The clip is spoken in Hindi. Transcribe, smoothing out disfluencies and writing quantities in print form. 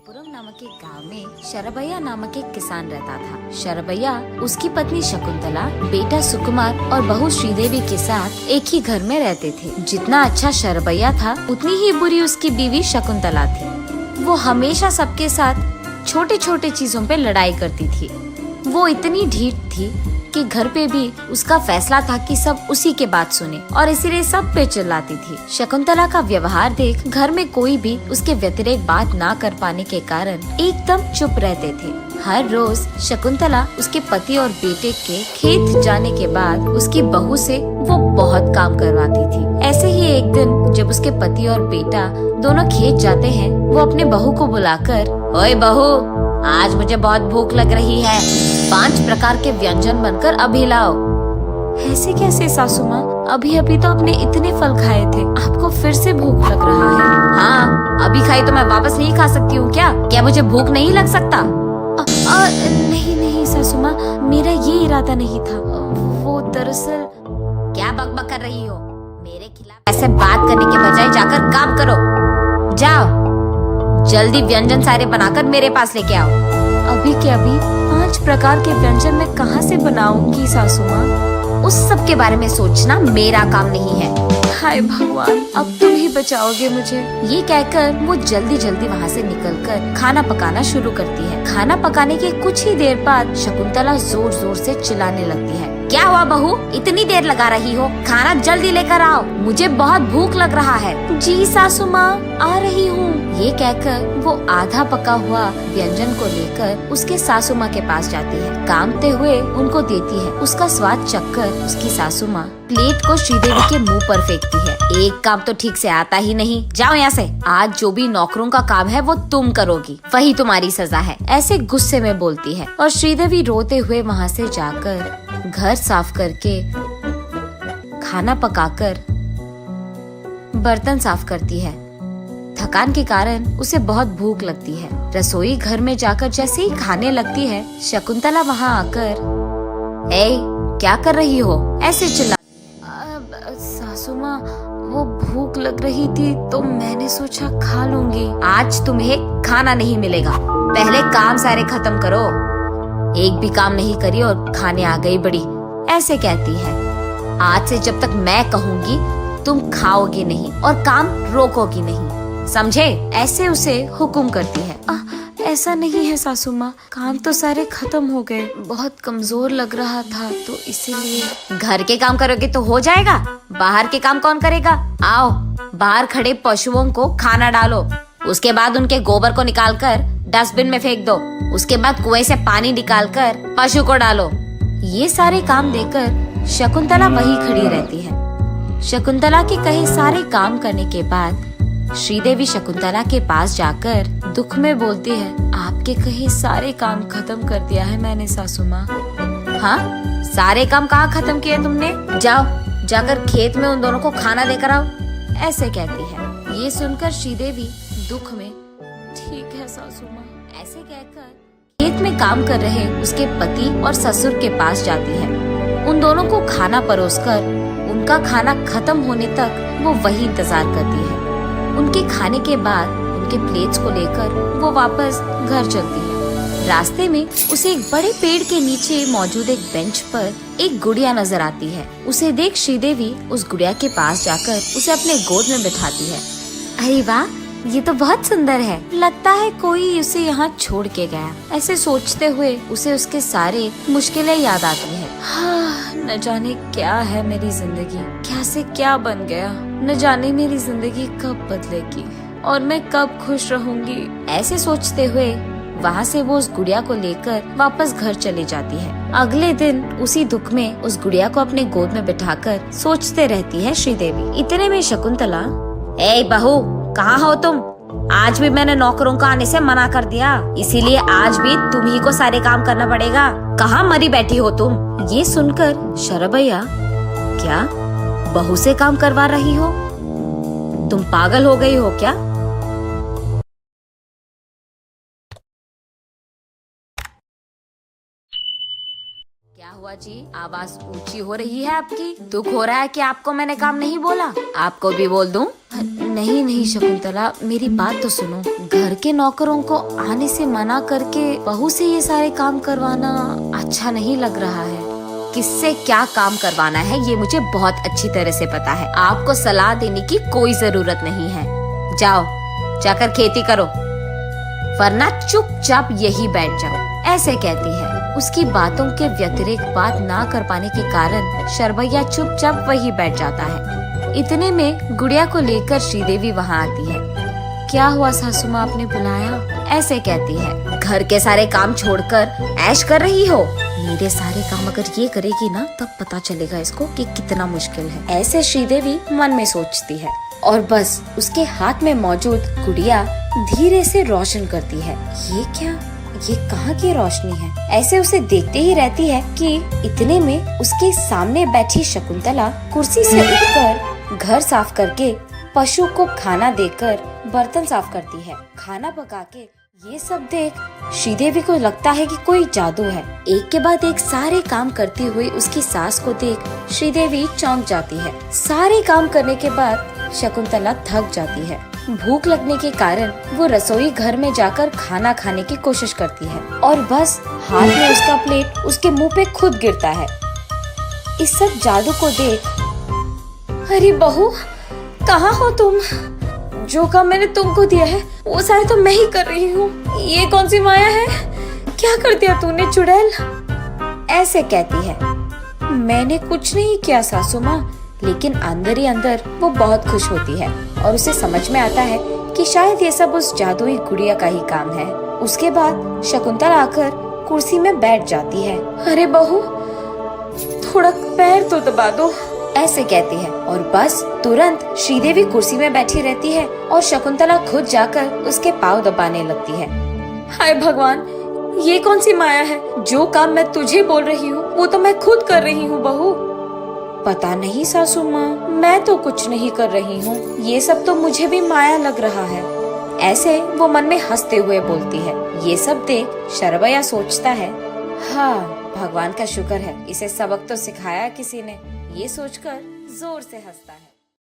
रामपुरम नामक एक गांव में शरभैया नामक एक किसान रहता था। शरभैया, उसकी पत्नी शकुंतला, बेटा सुकुमार और बहू श्रीदेवी के साथ एक ही घर में रहते थे। जितना अच्छा शरभैया था, उतनी ही बुरी उसकी बीवी शकुंतला थी। वो हमेशा सबके साथ छोटे छोटे चीजों पे लड़ाई करती थी। वो इतनी ढीठ थी कि घर पे भी उसका फैसला था कि सब उसी के बात सुने और इसीलिए सब पे चिल्लाती थी। शकुंतला का व्यवहार देख घर में कोई भी उसके व्यतिरेक बात ना कर पाने के कारण एकदम चुप रहते थे। हर रोज शकुंतला उसके पति और बेटे के खेत जाने के बाद उसकी बहू से वो बहुत काम करवाती थी। ऐसे ही एक दिन जब उसके पति और बेटा दोनों खेत जाते हैं, वो अपने बहू को बुलाकर, ओए बहू, आज मुझे बहुत भूख लग रही है, 5 प्रकार के व्यंजन बनकर अभी लाओ। ऐसे कैसे सासू माँ, अभी अभी तो आपने इतने फल खाए थे, आपको फिर से भूख लग रहा है? हाँ, अभी खाई तो मैं वापस नहीं खा सकती हूँ क्या? क्या मुझे भूख नहीं लग सकता? नहीं नहीं सासू माँ, मेरा ये इरादा नहीं था। वो दरअसल। क्या बकबक कर रही हो? मेरे खिलाफ ऐसे बात करने के बजाय जाकर काम करो। जाओ, जल्दी व्यंजन सारे बनाकर मेरे पास लेके आओ। अभी के अभी 5 प्रकार के व्यंजन मैं कहाँ से बनाऊंगी सासू माँ? उस सब के बारे में सोचना मेरा काम नहीं है। हाय भगवान, अब तुम ही बचाओगे मुझे। ये कहकर वो जल्दी जल्दी वहाँ से निकलकर खाना पकाना शुरू करती है। खाना पकाने के कुछ ही देर बाद शकुंतला जोर जोर से चिल्लाने लगती है। क्या हुआ बहू, इतनी देर लगा रही हो? खाना जल्दी लेकर आओ, मुझे बहुत भूख लग रहा है। जी सासू माँ, आ रही हूँ। ये कहकर वो आधा पका हुआ व्यंजन को लेकर उसके सासू माँ के पास जाती है। कामते हुए उनको देती है। उसका स्वाद चखकर उसकी सासू माँ प्लेट को श्रीदेवी के मुंह पर फेंकती है। एक काम तो ठीक से आता ही नहीं, जाओ यहाँ से। आज जो भी नौकरों का काम है वो तुम करोगी, वही तुम्हारी सजा है। ऐसे गुस्से में बोलती है और श्रीदेवी रोते हुए वहाँ से जाकर घर साफ करके, खाना पकाकर, बर्तन साफ करती है। थकान के कारण उसे बहुत भूख लगती है। रसोई घर में जाकर जैसे ही खाने लगती है, शकुंतला वहाँ आकर, ए, क्या कर रही हो? ऐसे चिल्ला। सासू माँ, वो भूख लग रही थी तो मैंने सोचा खा लूंगी। आज तुम्हें खाना नहीं मिलेगा, पहले काम सारे खत्म करो। एक भी काम नहीं करी और खाने आ गई बड़ी, ऐसे कहती है। आज से जब तक मैं कहूँगी तुम खाओगी नहीं और काम रोकोगी नहीं, समझे? ऐसे उसे हुक्म करती है। ऐसा नहीं है सासू माँ, काम तो सारे खत्म हो गए, बहुत कमजोर लग रहा था तो इसीलिए। घर के काम करोगे तो हो जाएगा, बाहर के काम कौन करेगा? आओ, बाहर खड़े पशुओं को खाना डालो, उसके बाद उनके गोबर को निकालकर डस्टबिन में फेंक दो, उसके बाद कुएं से पानी निकालकर पशु को डालो। ये सारे काम देकर शकुंतला वही खड़ी रहती है। शकुंतला के कहे सारे काम करने के बाद श्रीदेवी शकुंतला के पास जाकर दुख में बोलती है, आपके कहे सारे काम खत्म कर दिया है मैंने सासू माँ। हाँ, सारे काम कहाँ खत्म किए तुमने? जाओ, जाकर खेत में उन दोनों को खाना देकर आओ, ऐसे कहती है। ये सुनकर श्रीदेवी दुख में, ठीक है सासू माँ, ऐसे कहकर खेत में काम कर रहे उसके पति और ससुर के पास जाती है। उन दोनों को खाना परोसकर उनका खाना खत्म होने तक वो वही इंतजार करती है। उनके खाने के बाद उनके प्लेट्स को लेकर वो वापस घर चलती है। रास्ते में उसे एक बड़े पेड़ के नीचे मौजूद एक बेंच पर एक गुड़िया नजर आती है। उसे देख श्रीदेवी उस गुड़िया के पास जाकर उसे अपने गोद में बिठाती है। अरे वाह, ये तो बहुत सुंदर है, लगता है कोई उसे यहाँ छोड़ के गया। ऐसे सोचते हुए उसे उसके सारे मुश्किलें याद आती है। हाँ, न जाने क्या है मेरी जिंदगी, क्या से क्या बन गया, न जाने मेरी जिंदगी कब बदलेगी और मैं कब खुश रहूंगी। ऐसे सोचते हुए वहाँ से वो उस गुड़िया को लेकर वापस घर चली जाती है। अगले दिन उसी दुख में उस गुड़िया को अपने गोद में बिठाकर सोचते रहती है श्रीदेवी। इतने में शकुंतला, ए बहू, कहाँ हो तुम? आज भी मैंने नौकरों का आने से मना कर दिया, इसीलिए आज भी तुम ही को सारे काम करना पड़ेगा। कहाँ मरी बैठी हो तुम? ये सुनकर शरभैया, क्या बहू से काम करवा रही हो? तुम पागल हो गई हो क्या? क्या बुआ जी, आवाज ऊंची हो रही है आपकी। दुख हो रहा है कि आपको मैंने काम नहीं बोला? आपको भी बोल दूं? नहीं नहीं शकुंतला, मेरी बात तो सुनो। घर के नौकरों को आने से मना करके बहू से ये सारे काम करवाना अच्छा नहीं लग रहा है। किससे क्या काम करवाना है ये मुझे बहुत अच्छी तरह से पता है। आपको सलाह देने की कोई जरूरत नहीं है। जाओ, जाकर खेती करो, वरना चुपचाप यही बैठ जाओ, ऐसे कहती है। उसकी बातों के व्यतिरिक्त बात ना कर पाने के कारण शरभैया चुपचाप वही बैठ जाता है। इतने में गुड़िया को लेकर श्रीदेवी वहाँ आती है। क्या हुआ सासू माँ, आपने बुलाया? ऐसे कहती है। घर के सारे काम छोड़कर ऐश कर रही हो? मेरे सारे काम अगर ये करेगी ना तब पता चलेगा इसको कि कितना मुश्किल है, ऐसे श्रीदेवी मन में सोचती है। और बस उसके हाथ में मौजूद गुड़िया धीरे से रोशन करती है। ये क्या, ये कहाँ की रोशनी है? ऐसे उसे देखते ही रहती है कि इतने में उसके सामने बैठी शकुंतला कुर्सी से उठकर घर साफ करके पशु को खाना देकर बर्तन साफ करती है, खाना पका के। ये सब देख श्रीदेवी को लगता है कि कोई जादू है। एक के बाद एक सारे काम करती हुई उसकी सास को देख श्रीदेवी चौंक जाती है। सारे काम करने के बाद शकुंतला थक जाती है। भूख लगने के कारण वो रसोई घर में जाकर खाना खाने की कोशिश करती है और बस हाथ में उसका प्लेट उसके मुंह पे खुद गिरता है। इस सब जादू को देख, अरे बहू, कहाँ हो तुम? जो काम मैंने तुमको दिया है वो सारे तो मैं ही कर रही हूँ। ये कौन सी माया है? क्या कर दिया तूने चुड़ैल? ऐसे कहती है। मैंने कुछ नहीं किया सासू माँ, लेकिन अंदर ही अंदर वो बहुत खुश होती है और उसे समझ में आता है कि शायद ये सब उस जादुई गुड़िया का ही काम है। उसके बाद शकुंतला आकर कुर्सी में बैठ जाती है। अरे बहू, थोड़ा पैर तो दबा दो, ऐसे कहती है। और बस तुरंत श्रीदेवी कुर्सी में बैठी रहती है और शकुंतला खुद जाकर उसके पाँव दबाने लगती है। हाय भगवान, ये कौन सी माया है? जो काम मैं तुझे बोल रही हूँ वो तो मैं खुद कर रही हूँ बहू। पता नहीं सासू माँ, मैं तो कुछ नहीं कर रही हूँ, ये सब तो मुझे भी माया लग रहा है, ऐसे वो मन में हंसते हुए बोलती है। ये सब देख शरभैया सोचता है, हाँ भगवान का शुक्र है, इसे सबक तो सिखाया किसी ने। ये सोचकर जोर से हंसता है।